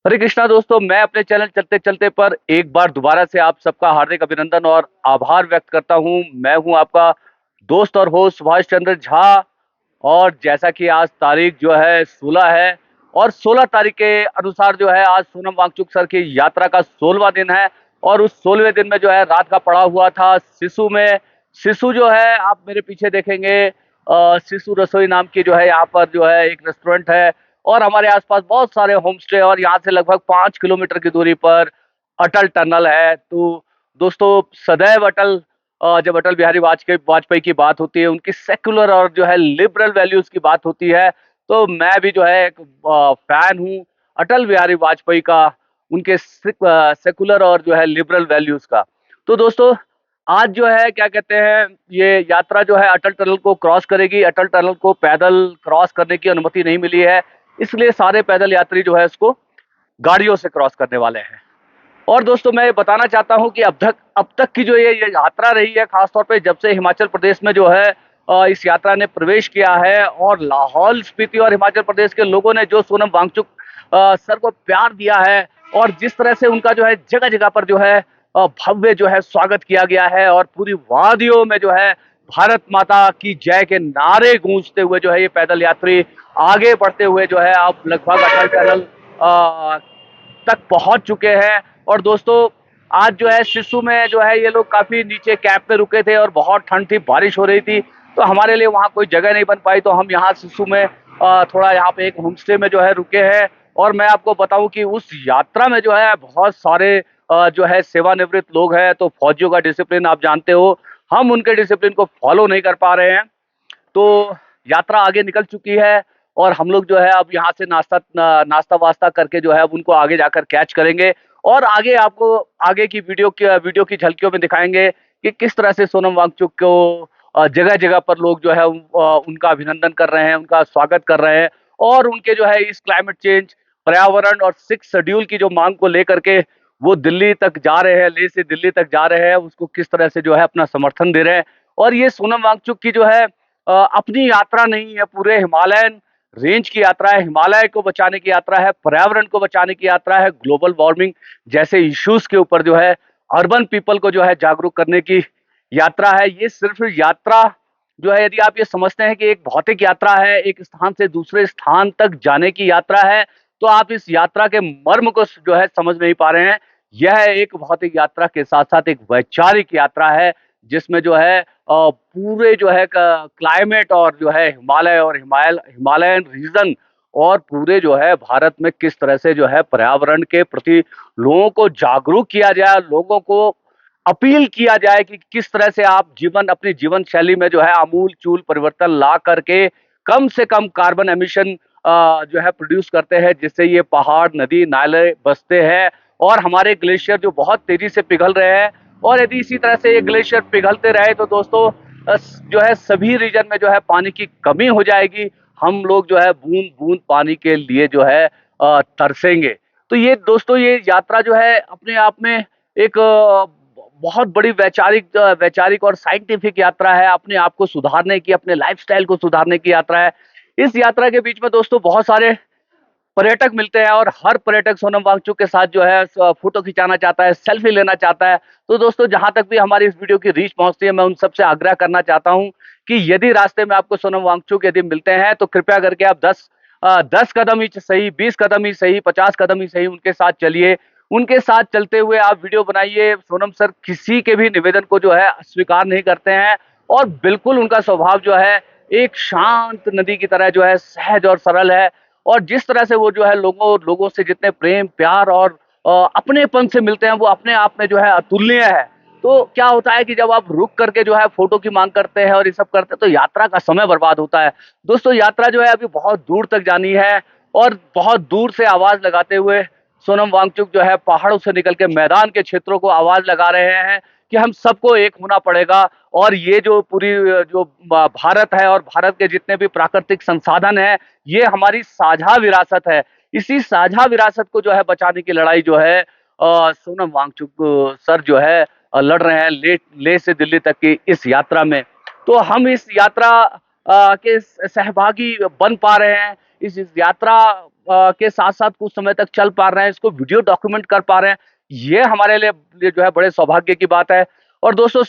हरे कृष्णा दोस्तों, मैं अपने चैनल चलते चलते पर एक बार दोबारा से आप सबका हार्दिक अभिनंदन और आभार व्यक्त करता हूं। मैं हूं आपका दोस्त और होस्ट सुभाष चंद्र झा। और जैसा कि आज तारीख जो है 16 है और 16 तारीख के अनुसार जो है आज सोनम वांगचुक सर की यात्रा का 16वां दिन है। और उस 16वें दिन में जो है रात का पड़ा हुआ था सिसु में। सिसु जो है आप मेरे पीछे देखेंगे, सिसु रसोई नाम की जो है यहाँ पर जो है एक रेस्टोरेंट है। और हमारे आसपास बहुत सारे होम स्टे और यहाँ से लगभग 5 किलोमीटर की दूरी पर अटल टनल है। तो दोस्तों, सदैव अटल, जब अटल बिहारी वाजपेयी वाजपेयी की बात होती है, उनकी सेक्युलर और जो है लिबरल वैल्यूज की बात होती है, तो मैं भी जो है एक फैन हूँ अटल बिहारी वाजपेयी का, उनके सेकुलर और जो है लिबरल वैल्यूज का। तो दोस्तों, आज जो है क्या कहते हैं, ये यात्रा जो है अटल टनल को क्रॉस करेगी। अटल टनल को पैदल क्रॉस करने की अनुमति नहीं मिली है, इसलिए सारे पैदल यात्री जो है इसको गाड़ियों से क्रॉस करने वाले हैं। और दोस्तों, मैं ये बताना चाहता हूं कि अब तक की जो ये यात्रा रही है, खासतौर पे जब से हिमाचल प्रदेश में जो है इस यात्रा ने प्रवेश किया है, और लाहौल स्पीति और हिमाचल प्रदेश के लोगों ने जो सोनम वांगचुक सर को प्यार दिया है, और जिस तरह से उनका जो है जगह जगह पर जो है भव्य जो है स्वागत किया गया है, और पूरी वादियों में जो है भारत माता की जय के नारे गूंजते हुए जो है ये पैदल यात्री आगे बढ़ते हुए जो है अब लगभग अटल टनल तक पहुंच चुके हैं। और दोस्तों, आज जो है सिसु में जो है ये लोग काफी नीचे कैंप पे रुके थे और बहुत ठंड थी, बारिश हो रही थी, तो हमारे लिए वहाँ कोई जगह नहीं बन पाई, तो हम यहाँ सिसु में थोड़ा यहाँ पे एक होम स्टे में जो है रुके हैं। और मैं आपको बताऊं कि उस यात्रा में जो है बहुत सारे जो है सेवानिवृत्त लोग हैं। तो फौजियों का डिसिप्लिन आप जानते हो, हम उनके डिसिप्लिन को फॉलो नहीं कर पा रहे हैं। तो यात्रा आगे निकल चुकी है और हम लोग जो है अब यहाँ से नाश्ता वास्ता करके जो है अब उनको आगे जाकर कैच करेंगे, और आगे आपको आगे की वीडियो की झलकियों में दिखाएंगे कि किस तरह से सोनम वांगचुक को जगह जगह पर लोग जो है उनका अभिनंदन कर रहे हैं, उनका स्वागत कर रहे हैं, और उनके जो है इस क्लाइमेट चेंज, पर्यावरण और 6 शेड्यूल की जो मांग को लेकर के वो दिल्ली तक जा रहे हैं, लेह से दिल्ली तक जा रहे हैं, उसको किस तरह से जो है अपना समर्थन दे रहे हैं। और ये सोनम वांगचुक की जो है अपनी यात्रा नहीं है, पूरे हिमालयन रेंज की यात्रा है, हिमालय को बचाने की यात्रा है, पर्यावरण को बचाने की यात्रा है, ग्लोबल वार्मिंग जैसे इश्यूज के ऊपर जो है अर्बन पीपल को जो है जागरूक करने की यात्रा है। ये सिर्फ यात्रा जो है, यदि आप ये समझते हैं कि एक भौतिक यात्रा है, एक स्थान से दूसरे स्थान तक जाने की यात्रा है, तो आप इस यात्रा के मर्म को जो है समझ नहीं पा रहे हैं। यह एक भौतिक यात्रा के साथ साथ एक वैचारिक यात्रा है, जिसमें जो है पूरे जो है क्लाइमेट और जो है हिमालय और हिमालयन रीजन और पूरे जो है भारत में किस तरह से जो है पर्यावरण के प्रति लोगों को जागरूक किया जाए, लोगों को अपील किया जाए कि किस तरह से आप अपनी जीवन शैली में जो है आमूल चूल परिवर्तन ला करके कम से कम कार्बन एमिशन जो है प्रोड्यूस करते हैं, जिससे ये पहाड़, नदी, नाले बसते हैं और हमारे ग्लेशियर जो बहुत तेजी से पिघल रहे हैं। और यदि इसी तरह से ये ग्लेशियर पिघलते रहे तो दोस्तों, जो है सभी रीजन में जो है पानी की कमी हो जाएगी। हम लोग जो है बूंद बूंद पानी के लिए जो है तरसेंगे। तो ये दोस्तों, ये यात्रा जो है अपने आप में एक बहुत बड़ी वैचारिक और साइंटिफिक यात्रा है, अपने आप को सुधारने की, अपने लाइफस्टाइल को सुधारने की यात्रा है। इस यात्रा के बीच में दोस्तों बहुत सारे पर्यटक मिलते हैं, और हर पर्यटक सोनम वांगचुक के साथ जो है फोटो खिंचाना चाहता है, सेल्फी लेना चाहता है। तो दोस्तों, जहां तक भी हमारी इस वीडियो की रीच पहुंचती है, मैं उन सबसे आग्रह करना चाहता हूं कि यदि रास्ते में आपको सोनम वांगचुक यदि मिलते हैं, तो कृपया करके आप 10 कदम ही सही, 20 कदम ही सही, 50 कदम ही सही उनके साथ चलिए। उनके साथ चलते हुए आप वीडियो बनाइए। सोनम सर किसी के भी निवेदन को जो है स्वीकार नहीं करते हैं, और बिल्कुल उनका स्वभाव जो है एक शांत नदी की तरह जो है सहज और सरल है। और जिस तरह से वो जो है लोगों से जितने प्रेम, प्यार और अपनेपन से मिलते हैं, वो अपने आप में जो है अतुलनीय है। तो क्या होता है कि जब आप रुक करके जो है फोटो की मांग करते हैं और ये सब करते हैं, तो यात्रा का समय बर्बाद होता है। दोस्तों, यात्रा जो है अभी बहुत दूर तक जानी है, और बहुत दूर से आवाज लगाते हुए सोनम वांगचुक जो है पहाड़ों से निकल के मैदान के क्षेत्रों को आवाज लगा रहे हैं कि हम सबको एक होना पड़ेगा। और ये जो पूरी जो भारत है और भारत के जितने भी प्राकृतिक संसाधन है, ये हमारी साझा विरासत है। इसी साझा विरासत को जो है बचाने की लड़ाई जो है सोनम वांगचुक सर जो है लड़ रहे हैं ले से दिल्ली तक की इस यात्रा में। तो हम इस यात्रा के सहभागी बन पा रहे हैं। इस यात्रा के साथ साथ कुछ समय तक चल पा रहे हैं, इसको वीडियो डॉक्यूमेंट कर पा रहे हैं, ये हमारे लिए जो है बड़े सौभाग्य की बात है। और दोस्तों,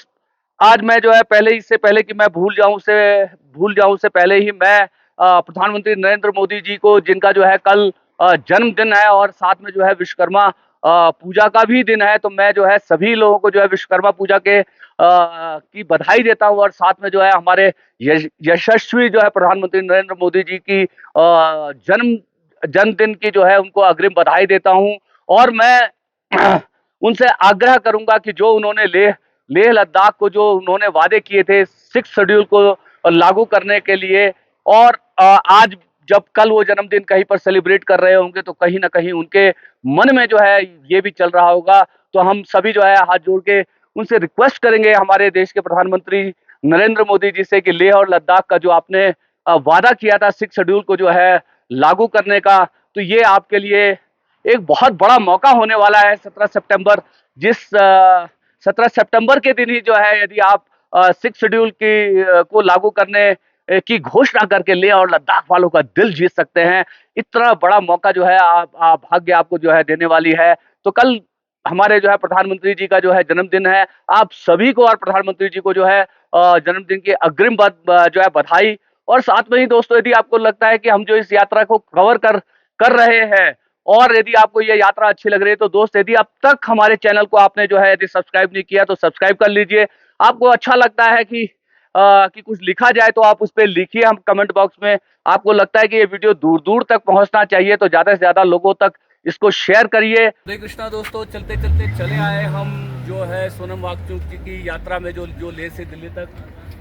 आज मैं जो है पहले, इससे पहले कि मैं भूल जाऊं उससे पहले ही मैं प्रधानमंत्री नरेंद्र मोदी जी को, जिनका जो है कल जन्मदिन है और साथ में जो है विश्वकर्मा पूजा का भी दिन है, तो मैं जो है सभी लोगों को जो है विश्वकर्मा पूजा के की बधाई देता हूं। और साथ में जो है हमारे यशस्वी जो है प्रधानमंत्री नरेंद्र मोदी जी की जन्मदिन की जो है उनको अग्रिम बधाई देता हूं। और मैं उनसे आग्रह करूंगा कि जो उन्होंने लेह लद्दाख को जो उन्होंने वादे किए थे 6 शेड्यूल को लागू करने के लिए, और आज जब कल वो जन्मदिन कहीं पर सेलिब्रेट कर रहे होंगे तो कहीं ना कहीं उनके मन में जो है ये भी चल रहा होगा। तो हम सभी जो है हाथ जोड़ के उनसे रिक्वेस्ट करेंगे, हमारे देश के प्रधानमंत्री नरेंद्र मोदी जी से, कि लेह और लद्दाख का जो आपने वादा किया था 6 शेड्यूल को जो है लागू करने का, तो ये आपके लिए एक बहुत बड़ा मौका होने वाला है। 17 सितंबर के दिन ही जो है, यदि आप 6 शेड्यूल की को लागू करने की घोषणा करके लेह और लद्दाख वालों का दिल जीत सकते हैं, इतना बड़ा मौका जो है आप भाग्य आपको जो है देने वाली है। तो कल हमारे जो है प्रधानमंत्री जी का जो है जन्मदिन है, आप सभी को और प्रधानमंत्री जी को जो है जन्मदिन की अग्रिम जो है बधाई। और साथ में ही दोस्तों, यदि आपको लगता है कि हम जो इस यात्रा को कवर कर रहे हैं और यदि आपको ये यात्रा अच्छी लग रही है, तो दोस्त, यदि अब तक हमारे चैनल को आपने जो है यदि सब्सक्राइब नहीं किया तो सब्सक्राइब कर लीजिए। आपको अच्छा लगता है कि कुछ लिखा जाए तो आप उस पर लिखिए हम कमेंट बॉक्स में। आपको लगता है कि ये वीडियो दूर दूर तक पहुंचना चाहिए तो ज्यादा से ज्यादा लोगों तक इसको शेयर करिए। हरे कृष्णा दोस्तों, चलते चलते चले आए हम जो है सोनम वांगचुक जी की यात्रा में, जो लेह से दिल्ली तक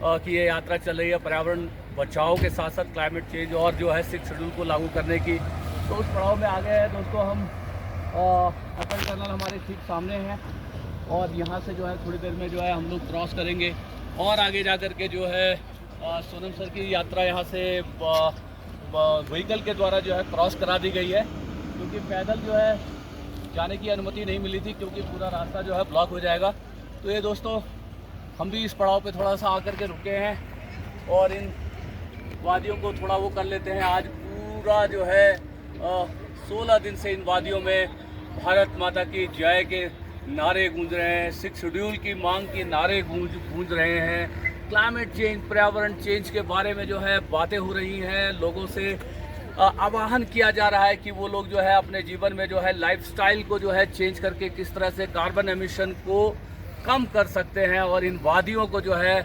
की ये यात्रा चल रही है पर्यावरण बचाओ के साथ साथ क्लाइमेट चेंज और जो है 6 शेड्यूल को लागू करने की। तो उस पड़ाव में आ गए हैं दोस्तों हम। अटल टनल हमारे ठीक सामने है और यहाँ से जो है थोड़ी देर में जो है हम लोग क्रॉस करेंगे और आगे जा कर के जो है सोनम सर की यात्रा यहाँ से व्हीकल के द्वारा जो है क्रॉस करा दी गई है, क्योंकि पैदल जो है जाने की अनुमति नहीं मिली थी, क्योंकि पूरा रास्ता जो है ब्लॉक हो जाएगा। तो ये दोस्तों, हम भी इस पड़ाव पे थोड़ा सा आकर के रुके हैं और इन वादियों को थोड़ा वो कर लेते हैं। आज पूरा जो है 16 दिन से इन वादियों में भारत माता की जय के नारे गूंज रहे हैं, 6 शेड्यूल की मांग के नारे गूंज रहे हैं, क्लाइमेट चेंज, पर्यावरण चेंज के बारे में जो है बातें हो रही हैं। लोगों से आह्वान किया जा रहा है कि वो लोग जो है अपने जीवन में जो है लाइफस्टाइल को जो है चेंज करके किस तरह से कार्बन एमिशन को कम कर सकते हैं और इन वादियों को जो है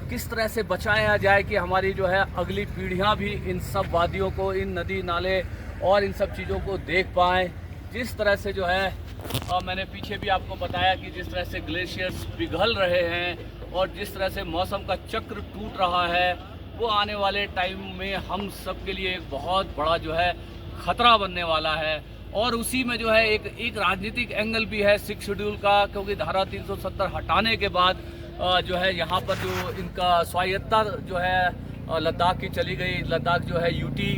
किस तरह से बचाया जाए कि हमारी जो है अगली पीढ़ियां भी इन सब वादियों को, इन नदी नाले और इन सब चीज़ों को देख पाएँ। जिस तरह से जो है मैंने पीछे भी आपको बताया कि जिस तरह से ग्लेशियर्स पिघल रहे हैं और जिस तरह से मौसम का चक्र टूट रहा है, वो आने वाले टाइम में हम सब के लिए एक बहुत बड़ा जो है खतरा बनने वाला है। और उसी में जो है एक राजनीतिक एंगल भी है 6 शेड्यूल का, क्योंकि धारा 370 हटाने के बाद जो है यहाँ पर जो इनका स्वायत्तता जो है लद्दाख की चली गई। लद्दाख जो है यूटी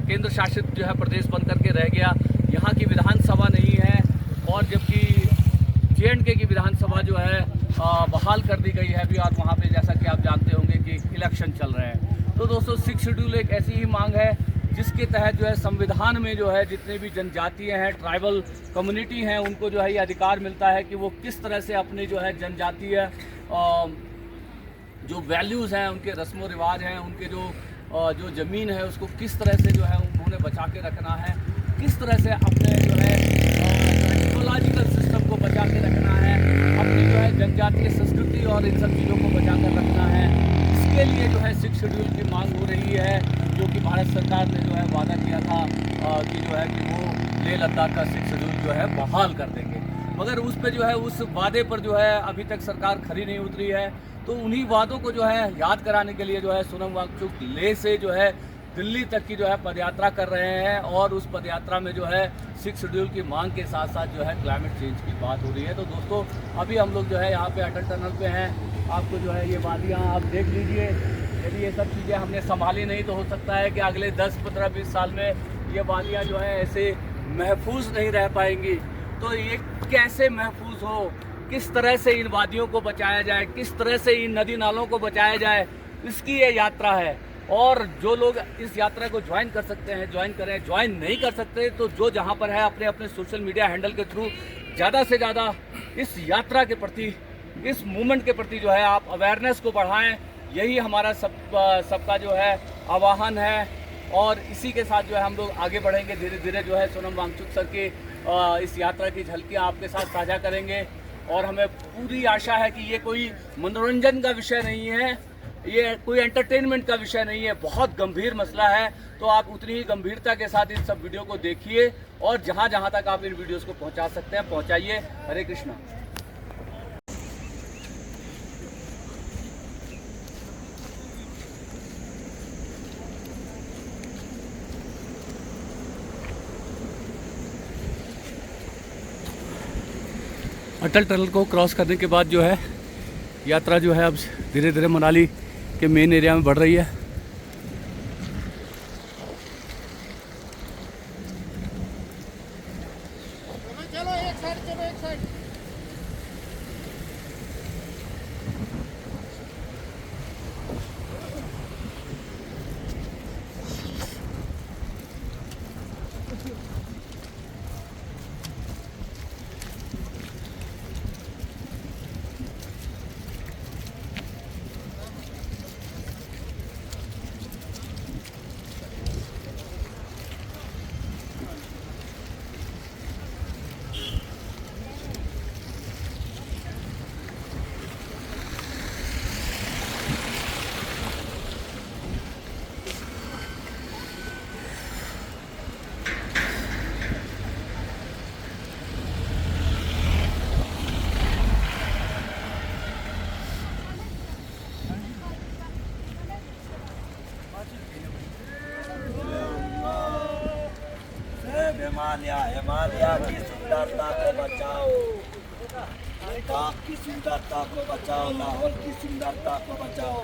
केंद्र शासित जो है प्रदेश बन करके रह गया। यहाँ की विधानसभा नहीं है और जबकि JNK की विधानसभा जो है बहाल कर दी गई है अभी, और वहाँ पे जैसा कि आप जानते होंगे कि इलेक्शन चल रहे हैं। तो दोस्तों, 6 शेड्यूल एक ऐसी ही मांग है जिसके तहत जो है संविधान में जो है जितने भी जनजातीय हैं, ट्राइबल कम्युनिटी हैं, उनको जो है ये अधिकार मिलता है कि वो किस तरह से अपने जो है जनजातीय जो वैल्यूज़ हैं, उनके रस्म रिवाज हैं, उनके जो ज़मीन है उसको किस तरह से जो है उन्होंने बचा के रखना है, किस तरह से अपने जो है इकोलॉजिकल सिस्टम को बचा के रखना है, अपनी जो है जनजातीय संस्कृति और इन सब चीज़ों को बचा कर रखना है। इसके लिए जो है 6 शेड्यूल की मांग हो रही है, जो कि भारत सरकार ने जो है वादा किया था कि जो है कि वो लेह लद्दाख का 6 शेड्यूल जो है बहाल कर देंगे। मगर उस पर जो है उस वादे पर जो है अभी तक सरकार खरी नहीं उतरी है। तो उन्हीं वादों को जो है याद कराने के लिए जो है सोनम वांगचुक लेह से जो है दिल्ली तक की जो है पदयात्रा कर रहे हैं और उस पदयात्रा में जो है 6 शेड्यूल की मांग के साथ साथ जो है क्लाइमेट चेंज की बात हो रही है। तो दोस्तों, अभी हम लोग जो है यहाँ पे अटल टनल पे हैं। आपको जो है ये वादियाँ आप देख लीजिए। यदि ये सब चीज़ें हमने संभाली नहीं तो हो सकता है कि अगले 10, 15, 20 साल में ये वादियाँ जो है ऐसे महफूज नहीं रह पाएंगी। तो ये कैसे महफूज हो, किस तरह से इन वादियों को बचाया जाए, किस तरह से इन नदी नालों को बचाया जाए, इसकी ये यात्रा है। और जो लोग इस यात्रा को ज्वाइन कर सकते हैं ज्वाइन करें, ज्वाइन नहीं कर सकते तो जो जहाँ पर है अपने अपने सोशल मीडिया हैंडल के थ्रू ज़्यादा से ज़्यादा इस यात्रा के प्रति, इस मूवमेंट के प्रति जो है आप अवेयरनेस को बढ़ाएं। यही हमारा सबका जो है आह्वान है और इसी के साथ जो है हम लोग आगे बढ़ेंगे। धीरे धीरे जो है सोनम वांगचुक सर की इस यात्रा की झलकियाँ आपके साथ साझा करेंगे और हमें पूरी आशा है कि ये कोई मनोरंजन का विषय नहीं है, ये कोई एंटरटेनमेंट का विषय नहीं है, बहुत गंभीर मसला है। तो आप उतनी ही गंभीरता के साथ इस सब वीडियो को देखिए और जहाँ जहाँ तक आप इन वीडियोस को पहुँचा सकते हैं पहुँचाइए। हरे कृष्णा। अटल टनल को क्रॉस करने के बाद जो है यात्रा जो है अब धीरे धीरे मनाली के मेन एरिया में बढ़ रही है। चलो एक साइड। हिमालय की सुंदरता को बचाओ, लद्दाख की सुंदरता को बचाओ, लाहौल की सुंदरता को बचाओ।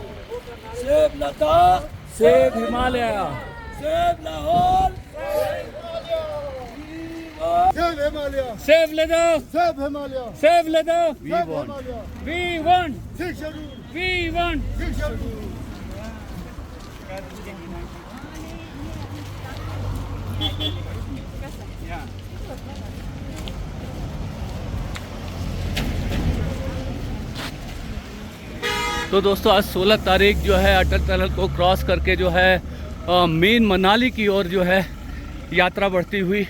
Save Ladakh, save Himalaya, save Lahaul, save Himalaya, save Ladakh, save Himalaya, save Ladakh. We We want, six schedule, we want। Six schedule. तो दोस्तों आज 16 तारीख जो है अटल टनल को क्रॉस करके जो है मेन मनाली की ओर जो है यात्रा बढ़ती हुई।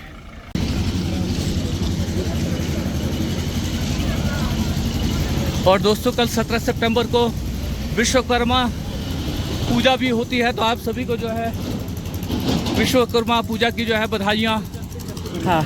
और दोस्तों कल 17 सितंबर को विश्वकर्मा पूजा भी होती है, तो आप सभी को जो है विश्वकर्मा पूजा की जो है बधाइयाँ। हाँ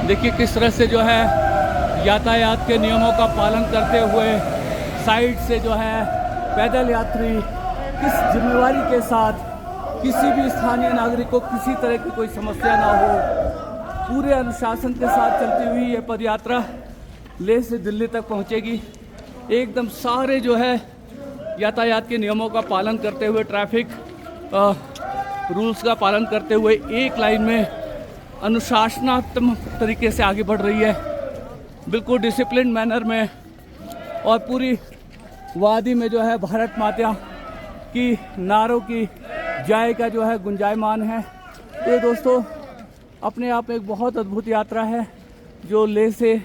देखिए किस तरह से जो है यातायात के नियमों का पालन करते हुए साइड से जो है पैदल यात्री किस जिम्मेवारी के साथ किसी भी स्थानीय नागरिक को किसी तरह की कोई समस्या ना हो, पूरे अनुशासन के साथ चलती हुई ये पदयात्रा लेह से दिल्ली तक पहुंचेगी। एकदम सारे जो है यातायात के नियमों का पालन करते हुए, ट्रैफिक रूल्स का पालन करते हुए एक लाइन में अनुशासनात्मक तरीके से आगे बढ़ रही है, बिल्कुल डिसिप्लिन मैनर में। और पूरी वादी में जो है भारत माता की नारों की जय का जो है गुंजायमान है। तो ये दोस्तों अपने आप में एक बहुत अद्भुत यात्रा है जो लेह से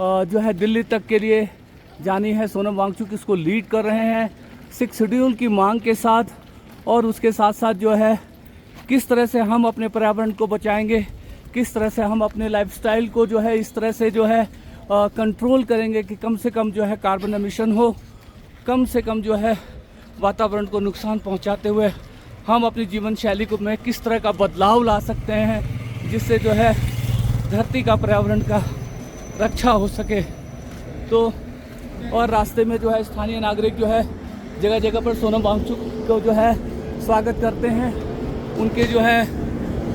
जो है दिल्ली तक के लिए जानी है। सोनम वांगचुक इसको लीड कर रहे हैं 6 शेड्यूल की मांग के साथ, और उसके साथ साथ जो है किस तरह से हम अपने पर्यावरण को बचाएंगे, किस तरह से हम अपने लाइफस्टाइल को जो है इस तरह से जो है कंट्रोल करेंगे कि कम से कम जो है कार्बन एमिशन हो, कम से कम जो है वातावरण को नुकसान पहुंचाते हुए हम अपनी जीवन शैली को में किस तरह का बदलाव ला सकते हैं, जिससे जो है धरती का, पर्यावरण का रक्षा हो सके। तो और रास्ते में जो है स्थानीय नागरिक जो है जगह जगह पर सोनम वांगचुक को जो है स्वागत करते हैं, उनके जो है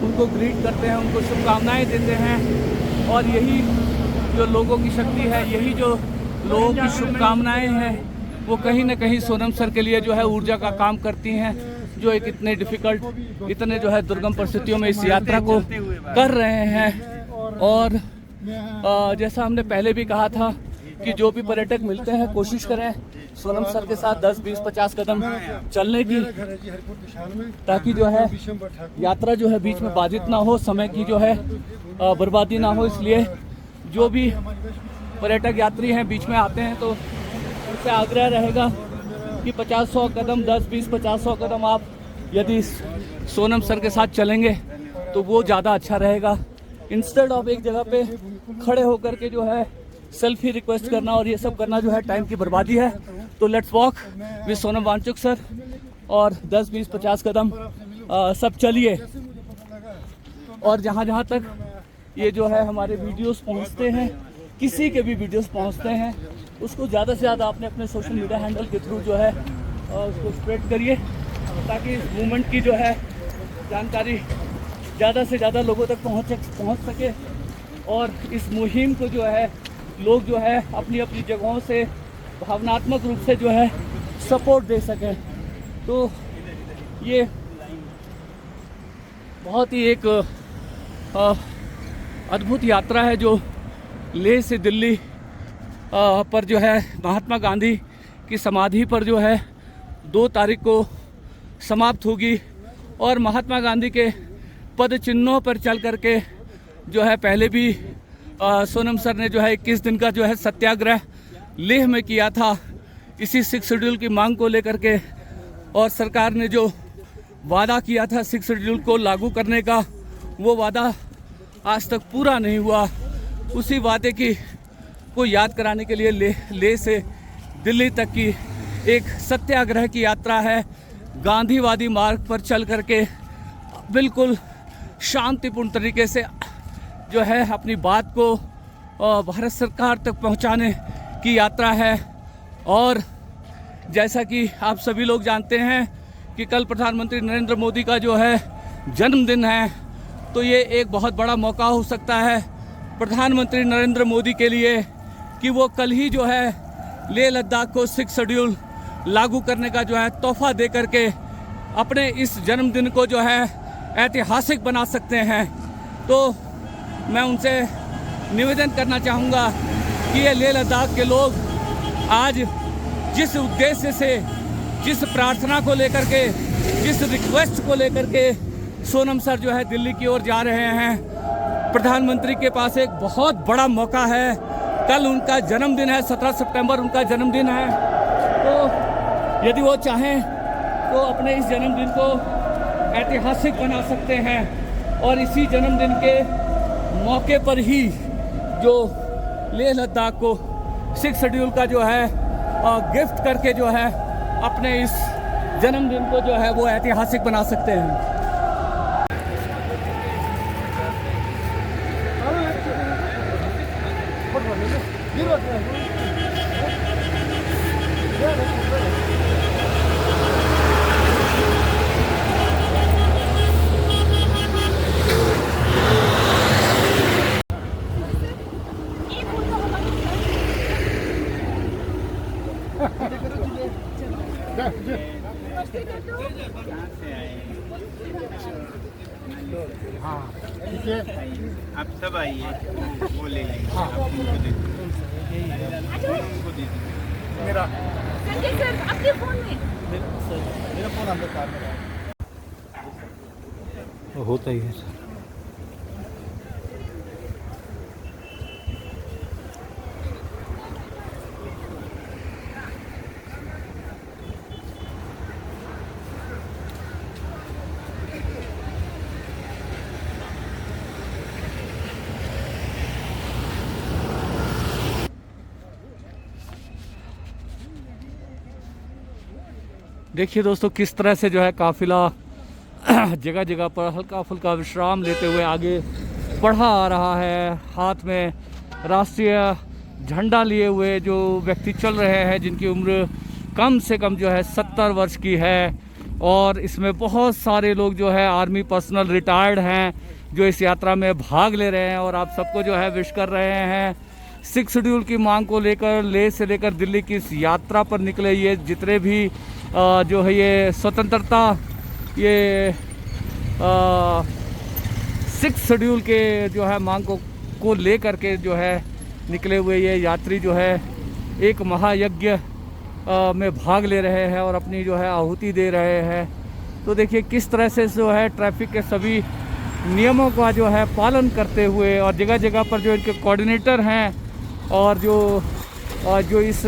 उनको ग्रीट करते हैं, उनको शुभकामनाएं देते हैं। और यही जो लोगों की शक्ति है, यही जो लोगों की शुभकामनाएं हैं, वो कहीं ना कहीं सोनम सर के लिए जो है ऊर्जा का काम करती हैं, जो एक इतने डिफ़िकल्ट, इतने जो है दुर्गम परिस्थितियों में इस यात्रा को कर रहे हैं। और जैसा हमने पहले भी कहा था कि जो भी पर्यटक मिलते हैं कोशिश करें सोनम सर के साथ 10, 20, 50 कदम चलने की, ताकि जो है यात्रा जो है बीच में बाधित ना हो, समय की जो है बर्बादी ना हो। इसलिए जो भी पर्यटक यात्री हैं बीच में आते हैं तो उनसे आग्रह रहेगा कि 50-100 कदम, 10, 20, 50-100 कदम आप यदि सोनम सर के साथ चलेंगे तो वो ज़्यादा अच्छा रहेगा। इंस्टेड ऑफ एक जगह पे खड़े होकर के जो है सेल्फी रिक्वेस्ट करना और ये सब करना जो है टाइम की बर्बादी है। तो let's walk with Sonam Wangchuk sir और 10, 20, 50 कदम सब चलिए। और जहाँ जहाँ तक ये जो है हमारे वीडियोस पहुँचते हैं, किसी के भी वीडियोस पहुँचते हैं, उसको ज़्यादा से ज़्यादा आपने अपने सोशल मीडिया हैंडल के थ्रू जो है उसको स्प्रेड करिए, ताकि इस मूवमेंट की जो है जानकारी ज़्यादा से ज़्यादा लोगों तक पहुँच सके। और इस मुहिम को जो है लोग जो है अपनी अपनी जगहों से भावनात्मक रूप से जो है सपोर्ट दे सकें। तो ये बहुत ही एक अद्भुत यात्रा है जो लेह से दिल्ली पर जो है महात्मा गांधी की समाधि पर जो है 2 तारीख को समाप्त होगी। और महात्मा गांधी के पद चिन्हों पर चल करके जो है पहले भी सोनम सर ने जो है 21 दिन का जो है सत्याग्रह लेह में किया था, इसी 6 शेड्यूल की मांग को लेकर के। और सरकार ने जो वादा किया था 6 शेड्यूल को लागू करने का, वो वादा आज तक पूरा नहीं हुआ। उसी वादे की को याद कराने के लिए लेह से दिल्ली तक की एक सत्याग्रह की यात्रा है। गांधीवादी मार्ग पर चल करके बिल्कुल शांतिपूर्ण तरीके से जो है अपनी बात को भारत सरकार तक पहुंचाने की यात्रा है। और जैसा कि आप सभी लोग जानते हैं कि कल प्रधानमंत्री नरेंद्र मोदी का जो है जन्मदिन है, तो ये एक बहुत बड़ा मौका हो सकता है प्रधानमंत्री नरेंद्र मोदी के लिए कि वो कल ही जो है लेह लद्दाख को 6 शेड्यूल लागू करने का जो है तोहफा दे करके अपने इस जन्मदिन को जो है ऐतिहासिक बना सकते हैं। तो मैं उनसे निवेदन करना चाहूँगा कि ये लेह लद्दाख के लोग आज जिस उद्देश्य से, जिस प्रार्थना को लेकर के, जिस रिक्वेस्ट को लेकर के सोनम सर जो है दिल्ली की ओर जा रहे हैं, प्रधानमंत्री के पास एक बहुत बड़ा मौका है। कल उनका जन्मदिन है, 17 सितंबर उनका जन्मदिन है। तो यदि वो चाहें तो अपने इस जन्मदिन को ऐतिहासिक बना सकते हैं। और इसी जन्मदिन के मौके पर ही जो लेह लद्दाख को 6 शेड्यूल का जो है गिफ्ट करके जो है अपने इस जन्मदिन को जो है वो ऐतिहासिक बना सकते हैं। आप सब आइए, वो ले लेंगे। आप उनको दे दीजिए, उनको दे दीजिए। मेरा संजय सर आपके फोन में मेरा फोन अंदर कार में है। होता ही है। देखिए दोस्तों किस तरह से जो है काफिला जगह जगह पर हल्का फुल्का विश्राम लेते हुए आगे बढ़ा आ रहा है। हाथ में राष्ट्रीय झंडा लिए हुए जो व्यक्ति चल रहे हैं, जिनकी उम्र कम से कम जो है 70 वर्ष की है। और इसमें बहुत सारे लोग जो है आर्मी पर्सनल रिटायर्ड हैं जो इस यात्रा में भाग ले रहे हैं और आप सबको जो है विश कर रहे हैं। 6 शेड्यूल की मांग को लेकर लेह से लेकर दिल्ली की इस यात्रा पर निकले ये जितने भी जो है ये स्वतंत्रता ये 6 शेड्यूल के जो है मांग को लेकर के जो है निकले हुए ये यात्री जो है एक महायज्ञ में भाग ले रहे हैं और अपनी जो है आहुति दे रहे हैं। तो देखिए किस तरह से जो है ट्रैफिक के सभी नियमों का जो है पालन करते हुए और जगह जगह पर जो इनके कोऑर्डिनेटर हैं और जो इस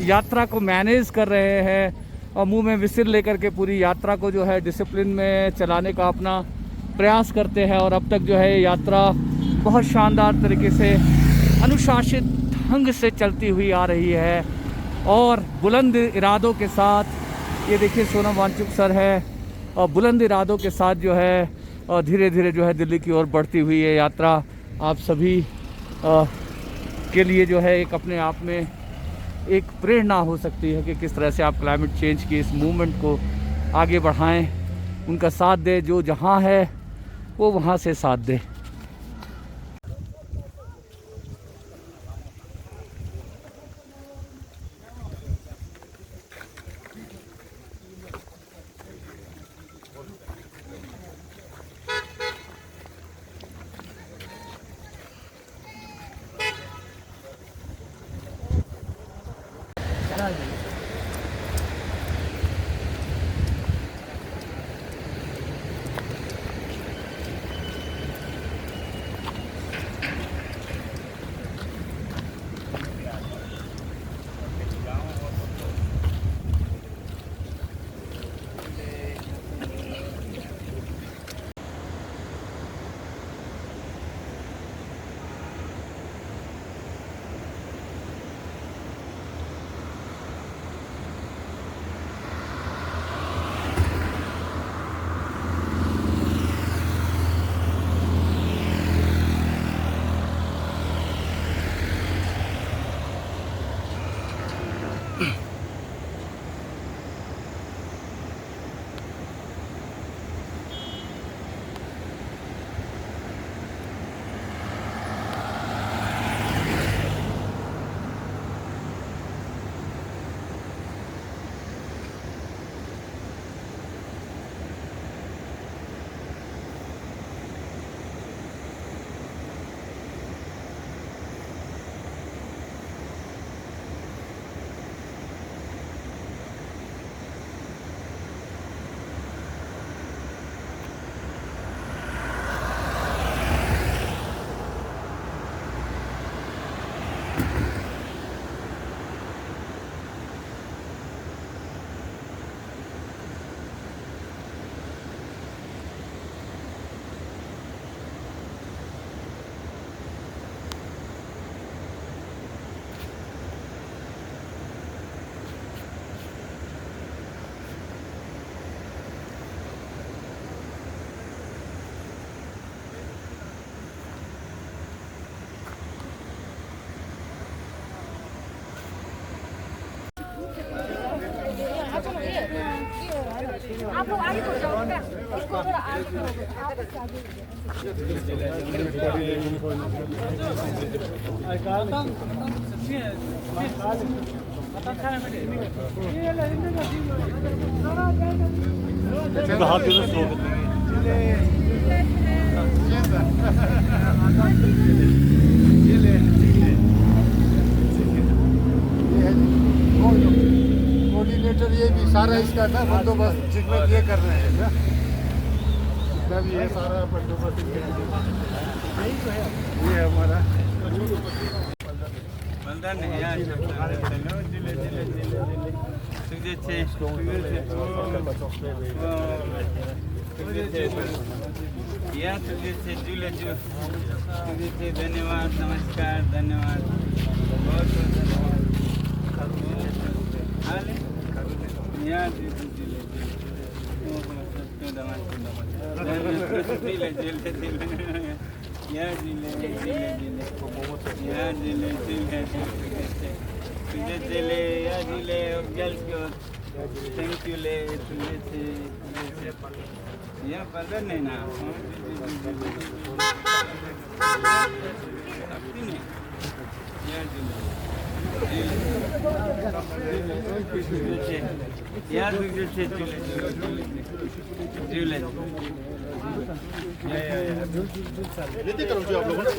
यात्रा को मैनेज कर रहे हैं और मुंह में विसिल लेकर के पूरी यात्रा को जो है डिसिप्लिन में चलाने का अपना प्रयास करते हैं। और अब तक जो है यात्रा बहुत शानदार तरीके से अनुशासित ढंग से चलती हुई आ रही है और बुलंद इरादों के साथ। ये देखिए सोनम वांगचुक सर है और बुलंद इरादों के साथ जो है और धीरे धीरे जो है दिल्ली की ओर बढ़ती हुई ये यात्रा आप सभी के लिए जो है एक अपने आप में एक प्रेरणा हो सकती है कि किस तरह से आप क्लाइमेट चेंज की इस मूवमेंट को आगे बढ़ाएं, उनका साथ दें। जो जहां है वो वहां से साथ दे। आप लोग आगे बढ़ जाओ क्या? उसको थोड़ा आगे करोगे, आपस से आगे कोऑर्डिनेटर ये भी सारा इसका ना बंदोबस्त जिसमें ये कर रहे हैं ना, जितना भी ये सारा बंदोबस्त ये है हमारा। धन्यवाद, नमस्कार, धन्यवाद, बहुत बहुत धन्यवाद। या जिले जिले जिले या जिले जिले तुझे जिले या जिले जल क्यों थैंक यू ले तुझे से या पता नहीं ना या जिले या तुझे से जिले जिले लेते करो जी आप लोगों ने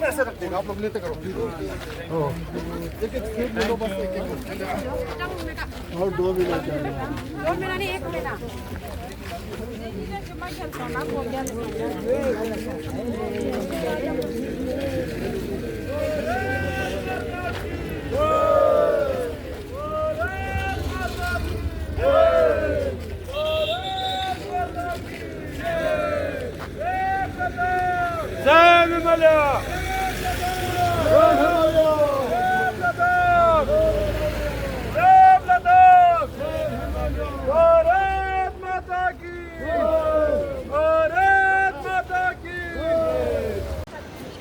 ऐसे रख देगा आप लोग लेते करो एक एक स्टेप ले लो बस एक एक और 2 मिनट दो मिनट नहीं, एक मिनट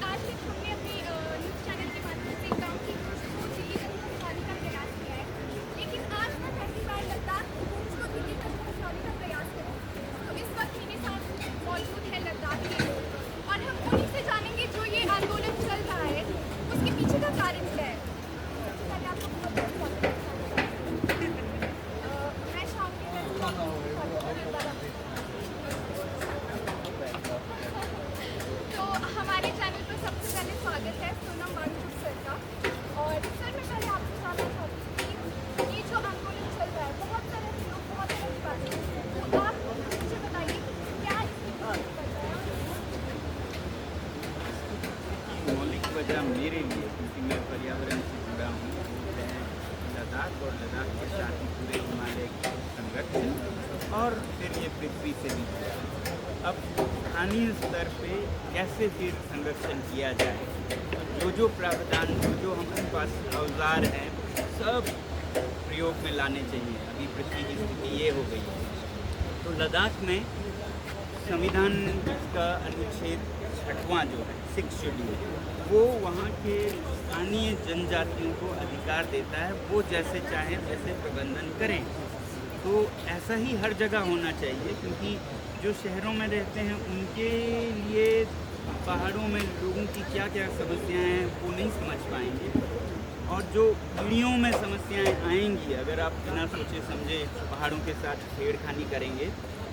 आज तक हमने अपने न्यूज़ चैनल के माध्यम से गांव की दिल्ली तक पहुंचाने का प्रयास किया है, लेकिन आज मैं पहली बार लद्दाख को दिल्ली तक पहुंचाने का प्रयास करूँ। तो इस वक्त मेरे साथ मौजूद है लद्दाख के लोग और हम उन्हीं से जानेंगे जो ये आंदोलन चल रहा है उसके पीछे का कारण क्या है। पहले आपको बहुत बहुत स्वागत है। मैं शामिल तो हमारे चैनल पर सबसे पहले स्वागत है सोनम वांगचुक सर का। और सर मैं पहले आपसे जानना चाहती हूँ कि ये जो आंदोलन चल रहा है बहुत तरह के लोग बहुत तरह की बातें करते हैं, तो आप मुझे बताइए क्या इसकी वजह है। मौलिक वजह मेरे लिए, क्योंकि मैं पर्यावरण से जुड़ा हूँ, है लद्दाख और लद्दाख के साथ ही पूरे हिमालय के संरक्षण और फिर ये पृथ्वी से भी जुड़ा। अब स्थानीय स्तर पे कैसे फिर संरक्षण किया जाए, जो प्रावधान जो हमारे पास औजार हैं सब प्रयोग में लाने चाहिए। अभी पृथ्वी की स्थिति ये हो गई है। तो लद्दाख में संविधान का अनुच्छेद 6वां जो है 6 शेड्यूल, वो वहाँ के स्थानीय जनजातियों को अधिकार देता है वो जैसे चाहें वैसे प्रबंधन करें। तो ऐसा ही हर जगह होना चाहिए, क्योंकि जो शहरों में रहते हैं उनके लिए पहाड़ों में लोगों की क्या क्या समस्याएं हैं वो नहीं समझ पाएंगे, और जो पीढ़ियों में समस्याएं आएंगी अगर आप बिना सोचे समझे पहाड़ों के साथ छेड़खानी करेंगे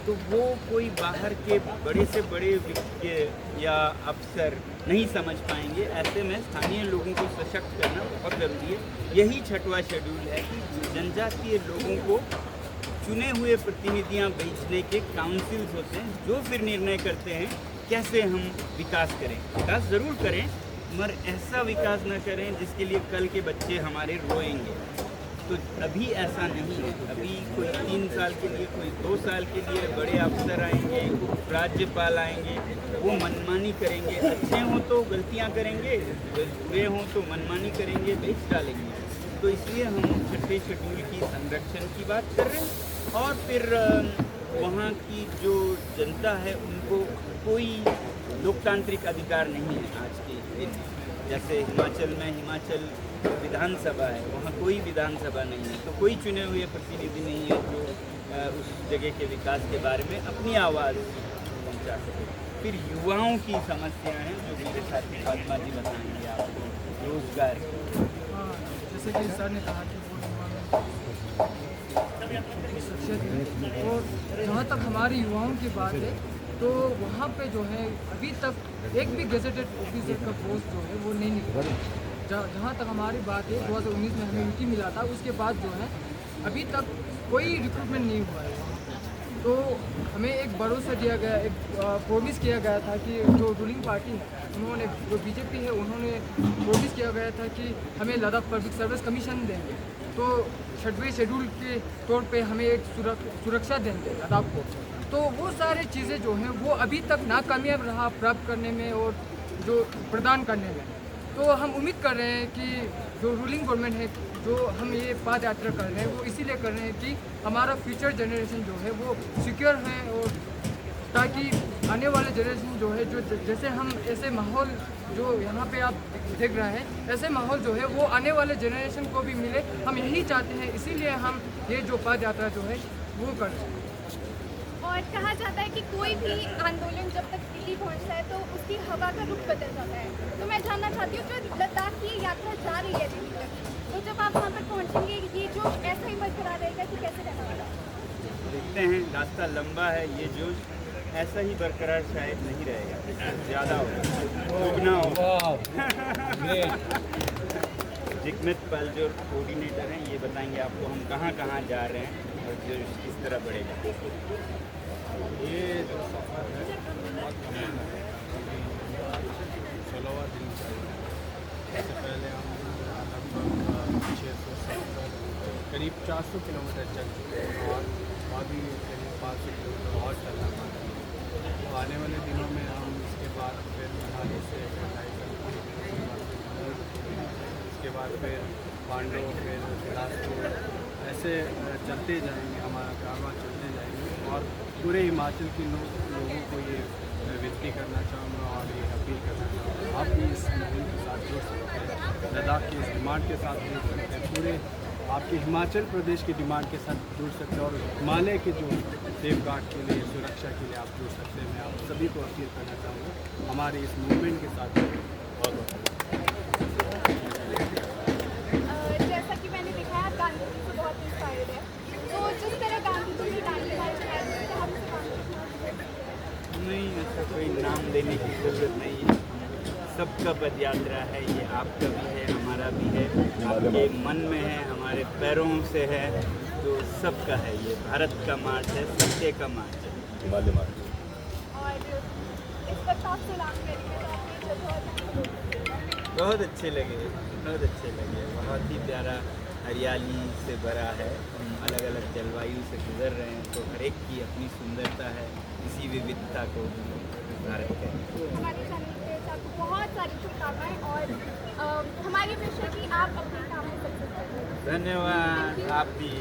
तो वो कोई बाहर के बड़े से बड़े व्यक्ति या अफसर नहीं समझ पाएंगे। ऐसे में स्थानीय लोगों को सशक्त करना बहुत ज़रूरी है। यही 6वां शेड्यूल है कि जनजातीय लोगों को चुने हुए प्रतिनिधियां भेजने के काउंसिल्स होते हैं जो फिर निर्णय करते हैं कैसे हम विकास करें। विकास ज़रूर करें मगर ऐसा विकास न करें जिसके लिए कल के बच्चे हमारे रोएंगे। तो अभी ऐसा नहीं है। अभी कोई 3 साल के लिए, कोई 2 साल के लिए बड़े अफसर आएंगे, राज्यपाल आएंगे, वो मनमानी करेंगे। अच्छे हों तो गलतियां करेंगे, बुरे हों तो मनमानी करेंगे, बेच डालेंगे। तो इसलिए हम 6ठे शेड्यूल की संरक्षण की बात कर रहे हैं। और फिर वहाँ की जो जनता है उनको कोई लोकतांत्रिक अधिकार नहीं है आज के दिन। जैसे हिमाचल में हिमाचल विधानसभा है, वहाँ कोई विधानसभा नहीं है, तो कोई चुने हुए प्रतिनिधि नहीं है जो उस जगह के विकास के बारे में अपनी आवाज़ पहुँचा सके। फिर युवाओं की समस्या है जो मेरे साथी फातिमा जी बताएंगे आपको, रोजगार। जैसे कि सर ने कहा कि वो और जहाँ तक हमारे युवाओं की बात है तो वहाँ पे जो है अभी तक एक भी गेजेटेड ऑफिसर का पोस्ट जो है वो नहीं निकला। जहाँ तक हमारी बात है 2019 में हमें यूटी मिला था, उसके बाद जो है अभी तक कोई रिक्रूटमेंट नहीं हुआ है। तो हमें एक भरोसा दिया गया, एक प्रोमिस किया गया था कि जो रूलिंग पार्टी है उन्होंने, जो बीजेपी है उन्होंने प्रोमिस किया गया था कि हमें लद्दाख पब्लिक सर्विस कमीशन देंगे, तो 6वें शेड्यूल के तौर पे हमें एक सुरक्षा देंगे लद्दाख को। तो वो सारी चीज़ें जो हैं वो अभी तक नाकामयाब रहा प्राप्त करने में और जो प्रदान करने में। तो हम उम्मीद कर रहे हैं कि जो रूलिंग गवर्नमेंट है, जो हम ये पद यात्रा कर रहे हैं वो इसीलिए कर रहे हैं कि हमारा फ्यूचर जनरेशन जो है वो सिक्योर है और ताकि आने वाले जनरेशन जो है, जो जैसे हम ऐसे माहौल जो यहाँ पे आप देख रहे हैं, ऐसे माहौल जो है वो आने वाले जनरेशन को भी मिले, हम यही चाहते हैं। इसीलिए हम ये जो पद यात्रा जो है वो करते हैं। और कहा जाता है कि कोई भी आंदोलन जब तक दिल्ली पहुंचता है तो उसकी हवा का रुख बदल जाता है। तो मैं जानना चाहती हूँ, जो लद्दाख की यात्रा जा रही है दिल्ली तक, तो जब आप वहाँ पर पहुँचेंगे ये जो ऐसा ही बरकरार रहेगा कि कैसे रहने वाला है? देखते हैं, रास्ता लंबा है, ये जोश ऐसा ही बरकरार शायद नहीं रहेगा, ज़्यादा होगा, दुगना होगा। जिकमत पल जो कोऑर्डिनेटर हैं ये बताएंगे आपको हम कहाँ कहाँ जा रहे हैं और जो किस तरह बढ़ेगा। ये जो सफ़र है बहुत लंबा है, 16वां दिन चल रहा है। इससे पहले हम लगभग 670 करीब 400 किलोमीटर चल चुके हैं और अभी करीब 500 किलोमीटर और चलना पड़ा है। तो आने वाले दिनों में हम इसके बाद फिर मनाली से इसके बाद फिर पांडव, फिर बिलासपुर, ऐसे चलते जाएंगे, हमारा कारवां चलते जाएंगे। और पूरे हिमाचल के लोगों को ये विनती करना चाहूँगा और ये अपील करना चाहूँगा, आप भी इस मुहिम के साथ जुड़ सकते हैं, लद्दाख की इस डिमांड के साथ जुड़ सकते हैं, पूरे आपके हिमाचल प्रदेश की डिमांड के साथ जुड़ सकते हैं और हिमालय के जो सेफ गार्ड के लिए, सुरक्षा के लिए आप जुड़ सकते हैं। मैं आप सभी को अपील करना चाहूँगा हमारे इस मूवमेंट के साथ। बहुत जैसा कि मैंने देखा है, आप गांधी जी से बहुत इंस्पायर्ड है, तो जिस तरह गांधी जी ने दांडी मार्च किया है, उससे हम नहीं, ऐसा कोई नाम देने की ज़रूरत नहीं है, सबका पद यात्रा है, ये आपका भी है, हमारा भी है, आपके मन में है, हमारे पैरों से है, तो सबका है। ये भारत का मार्च है, सत्य का मार्च है, हिमालय मार्च। और इस वक्त आप सलाम करेंगे तो आपने जगह बहुत अच्छे लगे, बहुत अच्छे लगे, बहुत ही प्यारा, हरियाली से भरा है, हम अलग अलग जलवायु से गुजर रहे हैं, तो हर एक की अपनी सुंदरता है, इसी विविधता को भारत कहते हैं। हमारे चैनल पे आपको बहुत सारी शुभकामनाएं और हमारी विश है कि आप अपने काम में सक्सेस करें। धन्यवाद, आप भी।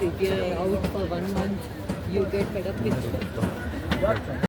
If you're out for 1 month, you get fed up with it.